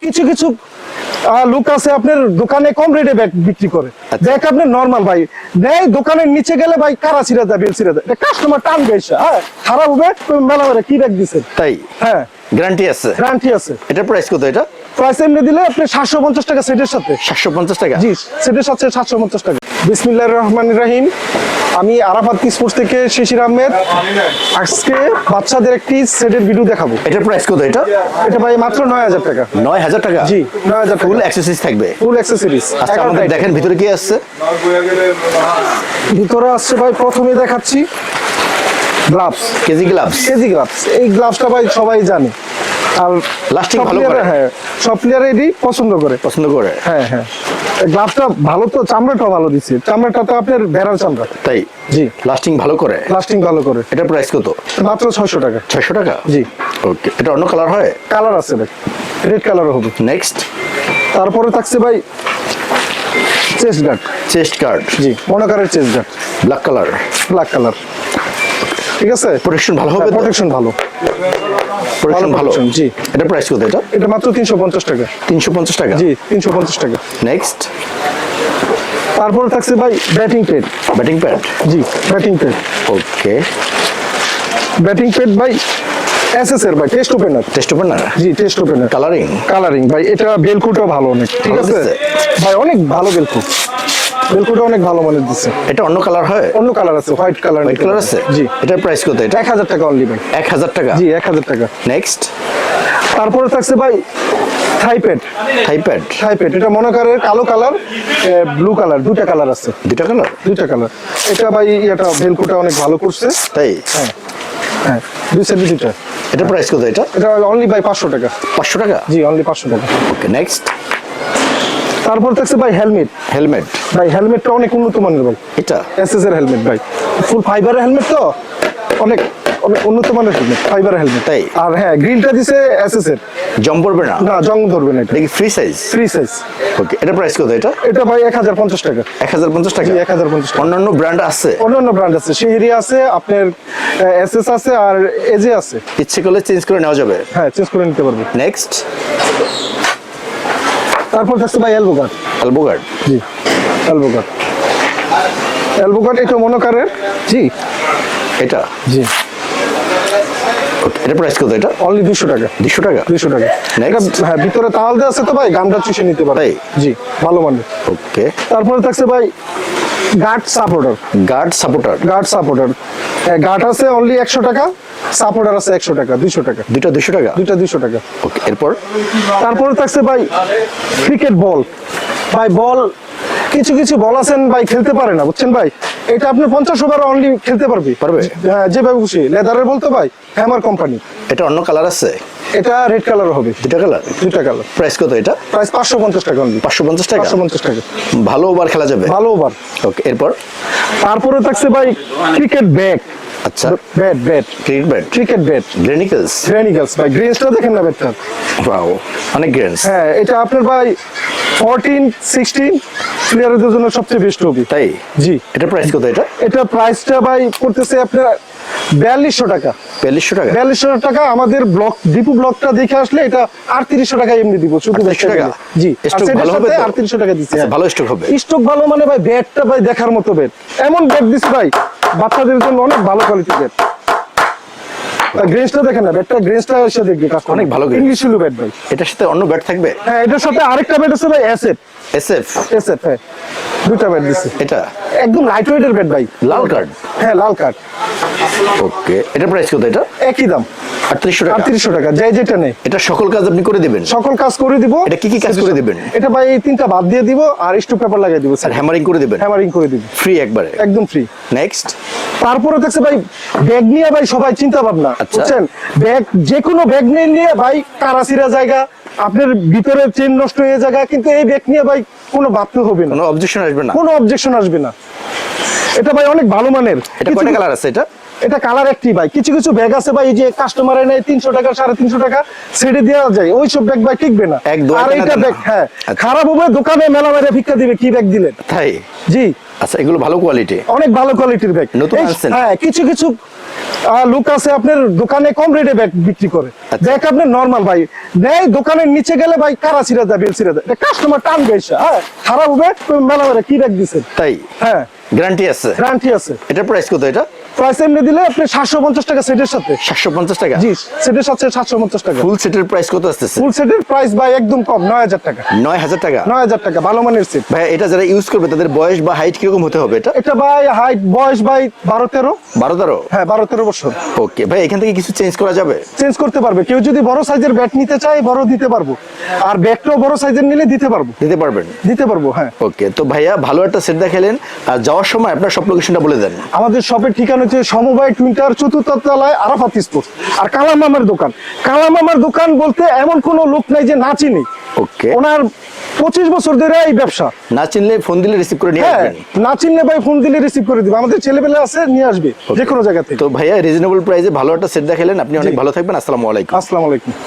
কিছু কিছু লোক আছে আপনার দোকানে কম রেটে ব্যাগ বিক্রি করে, ব্যাগ আপনার নরমাল ভাই নেয়, দোকানের নিচে গেলে ভাই কারা ছিঁড়া যায়, বেল ছিঁড়া যায়, কাস্টমার টানবে এসে, হ্যাঁ খারাপ হবে মেলা মেলা কি ব্যাগ দিচ্ছেন, তাই হ্যাঁ গ্যারান্টি আছে? গ্যারান্টি আছে। এটার প্রাইস কত? এটা প্রাইস এমনি দিলে আপনি 750 টাকা সেটের সাথে। 750 টাকা? জি, সেটের সাথে 750 টাকা। বিসমিল্লাহির রহমানির রহিম। আমি আরাফাত স্পোর্টস থেকে শিশির আহমেদ। আজকে বাচ্চাদের একটি সেটের ভিডিও দেখাবো। এটার প্রাইস কত? এটা ভাই মাত্র 9000 টাকা। 9000 টাকা? জি, 9000 টাকা। ফুল অ্যাক্সেসরিজ থাকবে? ফুল অ্যাক্সেসরিজ। আচ্ছা আমাদের দেখেন ভিতরে কি আছে। ভিতরে আসছে ভাই, প্রথমে দেখাচ্ছি gloves. KG gloves? KG gloves. এই গ্লাভসটা ভাই সবাই জানে, আর লাস্টিং ভালো করে। হ্যাঁ, সব প্লেয়ার এটি পছন্দ করে। হ্যাঁ হ্যাঁ, গ্লাভসটা ভালো, তো চামড়াটাও ভালো দিচ্ছে, চামড়াটা তো আপনার ভেড়ার চামড়া। তাই? জি, লাস্টিং ভালো করে। এটার প্রাইস কত? মাত্র 600 টাকা। 600 টাকা? জি। ওকে, এটা অন্য কালার হয়? কালার আছে ভাই, রেড কালারও হবে। নেক্সট তারপরে থাকছে ভাই চেস্ট গার্ড। জি, মনোকারের চেস্ট গার্ড, ব্ল্যাক কালার। ঠিক আছে, প্রোটেকশন ভালো হবে? প্রোটেকশন ভালো। জি। এটা প্রাইস কত? এটা মাত্র 350 টাকা। 350 টাকা? জি, 350 টাকা। নেক্সট তারপরে থাকছে ভাই ব্যাটিং প্যাড। জি, ব্যাটিং প্যাড। ওকে, ব্যাটিং প্যাড ভাই এসএস এর ভাই, টেস্ট ওপেনার। জি, টেস্ট ওপেনার। কালারিং ভাই, এটা বেলকুটও ভালো অনেক, ঠিক আছে ভাই, অনেক ভালো বেলকুটও অনেক ভালো মানের দিচ্ছে। এটা অন্য কালার হয়? অন্য কালার আছে, হোয়াইট কালার আছে। জি। এটার প্রাইস কত? এটা 1000 টাকা অনলি ভাই। 1000 টাকা? জি, 1000 টাকা। নেক্সট তারপরে থাকছে ভাই থাই প্যাড। এটা মনোকারের কালো কালার, ব্লু কালার, দুইটা কালার আছে। দুইটা কালার। এটা ভাই এটা বেলকুটটা অনেক ভালো করছে। তাই? হ্যাঁ হ্যাঁ, দুই সাইডে দুইটা। এটা প্রাইস কত? এটা অনলি ভাই 500 টাকা। 500 টাকা? জি, অনলি 500 টাকা। ওকে, নেক্সট তারপর থাকছে ভাই হেলমেট। ভাই হেলমেটটা অনেক উন্নত মানের ভাই। এটা এসএস এর হেলমেট ভাই, ফুল ফাইবারের হেলমেট, তো অনেক উন্নত মানের হেলমেট, ফাইবারের হেলমেট। তাই? আর হ্যাঁ, গ্রিলটা দিছে এসএস এর। জং পড়বে না? না, জং ধরবে না। এটা দেখি ফ্রি সাইজ? ওকে, এটা প্রাইস কত? এটা ভাই 1050 টাকা। 1050 টাকা? জি, 1050 টাকা। অন্যান্য ব্র্যান্ড আছে? অন্যান্য ব্র্যান্ড আছে, শেহরি আছে, আপনার এসএস আছে, আর এজে আছে। ইচ্ছে করলে চেঞ্জ করে নেওয়া যাবে? হ্যাঁ, চেঞ্জ করে নিতে পারবে। নেক্সট তারপর থাকছে ভাই এলবো গার্ড। জি, এলবো গার্ড এটা মনোকারের। জি, এটা? জি। ওকে, এটা প্রাইস কত? এটা অনলি 200 টাকা। 200 টাকা? নেক্সট হ্যাঁ, ভিতরে তাওয়াল দেওয়া আছে, তো ভাই গামটা চুষে নিতে পারে। জি, ভালো মানের। ওকে, তারপরে থাকছে ভাই গার্ড সাপোর্টার। গার্ড আছে অনলি 100 টাকা, সাপোর্টার আছে 100 টাকা, 200 টাকা। দুইটা 200 টাকা? দুইটা 200 টাকা। ওকে, এরপর তারপরে থাকছে ভাই ক্রিকেট বল। ভাই বল, কিছু বল আছেন ভাই খেলতে পারে না, বুঝছেন ভাই, এটা আপনি 50 ওভার অনলি খেলতে পারবে। হ্যাঁ, যেভাবে খুশি। লেদারের বলতে ভাই হ্যামার কোম্পানি। এটা অন্য কালার আছে? এটা রেড কালার হবে। দুইটা কালার। প্রাইস কত? এটা প্রাইস 550 টাকা অনলি। 550 টাকা? 550 টাকা। ভালো ওভার খেলা যাবে? ভালো ওভার। ওকে, এরপর তারপরে থাকছে ভাই ক্রিকেট ব্যাট। আচ্ছা, ক্রিকেট ব্যাট গ্রেনিকালস ভাই, গ্রেনসটা দেখেন না ব্যাটটা, ওয়াও, অনেক গ্রেনস। হ্যাঁ, এটা আপনার ভাই 14, 16 প্লেয়ারদের জন্য সবচেয়ে বেস্ট হবে। তাই? জি। এটা প্রাইস কত? এটা প্রাইসটা ভাই পড়তেছে আপনার 4200 টাকা। 4200 টাকা। আমাদের ব্লক দীপু ব্লকটা দেখে আসলে এটা 3800 টাকা এমনি দিব, শুধু 3800 টাকা। জি, স্টক ভালো হবে? 3800 টাকা দিছি। ভালো স্টক হবে? স্টক ভালো মানে ভাই ব্যাটটা ভাই দেখার মতো ব্যাট, এমন ব্যাট দিছি ভাই বাচ্চাদের জন্য, অনেক ভালো কোয়ালিটির ব্যাট। গ্রেনসটা দেখেন না, ব্যাটটা গ্রেনসটা এসে দেখবে, অনেক ভালো ইংলিশ লু ব্যাট ভাই। এটার সাথে অন্য ব্যাট থাকবে? হ্যাঁ, এটার সাথে আরেকটা ব্যাট আছে ভাই, এসএফ। হ্যাঁ, দুইটা ব্যাট দিছি। এটা একদম লাইট ওয়েটের ব্যাট ভাই, লাল কার্ড। হ্যাঁ, লাল কার্ড। ওকে, এটা প্রাইস কত? এটা একই দাম, 3800 টাকা? 3800 টাকা। যেটা নেই, এটা সকল কাজ আপনি করে দিবেন? সকল কাজ করে দিব। এটা কি কাজ করে দিবেন? এটা ভাই এই তিনটা বাদ দিয়ে দিব, আর স্টুপ পেপার লাগিয়ে দিব, আর হ্যামারিং করে দিবেন? হ্যামারিং করে দিব, ফ্রি একবারে, একদম ফ্রি। নেক্সট তারপরে দেখছে ভাই ব্যাগ নিয়ে ভাই সবাই চিন্তা ভাবনা, বুঝছেন, ব্যাগ যে কোনো ব্যাগ নিয়ে ভাই কারাসিরা জায়গা, আপনার ভিতরে চেন নষ্ট হয়ে জায়গা, কিন্তু এই ব্যাগ নিয়ে ভাই কোনো ভাবতে হবে না, কোনো অবজেকশন আসবে না। এটা ভাই অনেক ভালো মানের। এটা কয়টা কালার আছে? এটা কালার একটি ভাই, কিছু ব্যাগ আছে ভাই যে কাস্টমারে নেয় 300 টাকা 350 টাকা ছেড়ে দেওয়া যায়, ওই সব ব্যাগ ভাই টিকবে না। আর এটা ব্যাগ হ্যাঁ খারাপ হবে, দোকানে মেলা মেরে ভিক্ষা দিবে, কি ব্যাগ দিলেন। তাই? জি। আচ্ছা, এগুলো ভালো কোয়ালিটি, অনেক ভালো কোয়ালিটির ব্যাগ, নতুন আনছেন? হ্যাঁ, কিছু লুক আছে আপনার দোকানে কম রেটে ব্যাগ বিক্রি করে আচ্ছা। ব্যাগ আপনার নরমাল ভাই নেয় দোকানের নিচে গেলে ভাই কারা ছিঁড়া যায় বেল ছিঁড়া যায় কাস্টমার টানবে এসে হ্যাঁ খারাপ হবে মেলা মেলা কি ব্যাগ দিচ্ছেন তাই হ্যাঁ গ্যারান্টি আছে। গ্যারান্টি আছে। এটার প্রাইস কত এটা? প্রাইস এমনি দিলে আপনি 750 টাকা সেটের সাথে। 750 টাকা? জি সেটের সাথে 750 টাকা। ফুল সেটের প্রাইস কত আসতেছে? ফুল সেটের প্রাইস ভাই একদম কম 9000 টাকা। 9000 টাকা? 9000 টাকা ভালো মানের সেট। ভাই এটা যারা ইউজ করবে তাদের বয়স বা হাইট কিরকম হতে হবে এটা? এটা ভাই হাইট বয়স ভাই 12-13। 12-13? হ্যাঁ 12-13 বছর। ওকে ভাই এখান থেকে কিছু চেঞ্জ করা যাবে? চেঞ্জ করতে পারবে কেউ যদি বড় সাইজের ব্যাট নিতে চায় বড় দিতে পারবো আর ব্যাগটাও বড় সাইজের নিলে দিতে পারবো দিতে পারবো হ্যাঁ। ওকে তো ভাইয়া ভালো একটা সেট দেখালেন আর যাওয়ার সময় আপনার সব লোকেশনটা বলে দেন। আমাদের শপের ঠিকানা হচ্ছে সমবায় টুইন্টার 4th তলায় আরাফাত স্পোর্টস আর কালাম মামার দোকান। কালাম মামার দোকান বলতে এমন কোনো লোক নাই যে না চিনি। ওকে ওনার 25 বছর ধরে এই ব্যবসা। না চিনলে ফোন দিলে রিসিভ করে নিয়ে হ্যাঁ আসবেন? না চিনলে ভাই ফোন দিলে রিসিভ করে দিবে আমাদের ছেলেপেলে আছে নিয়ে আসবে যে কোনো জায়গা থেকে। তো ভাইয়া রিজনেবল প্রাইসে ভালো একটা সেট দেখালেন, আপনি অনেক ভালো থাকবেন। আসসালামু আলাইকুম। আসসালামু আলাইকুম।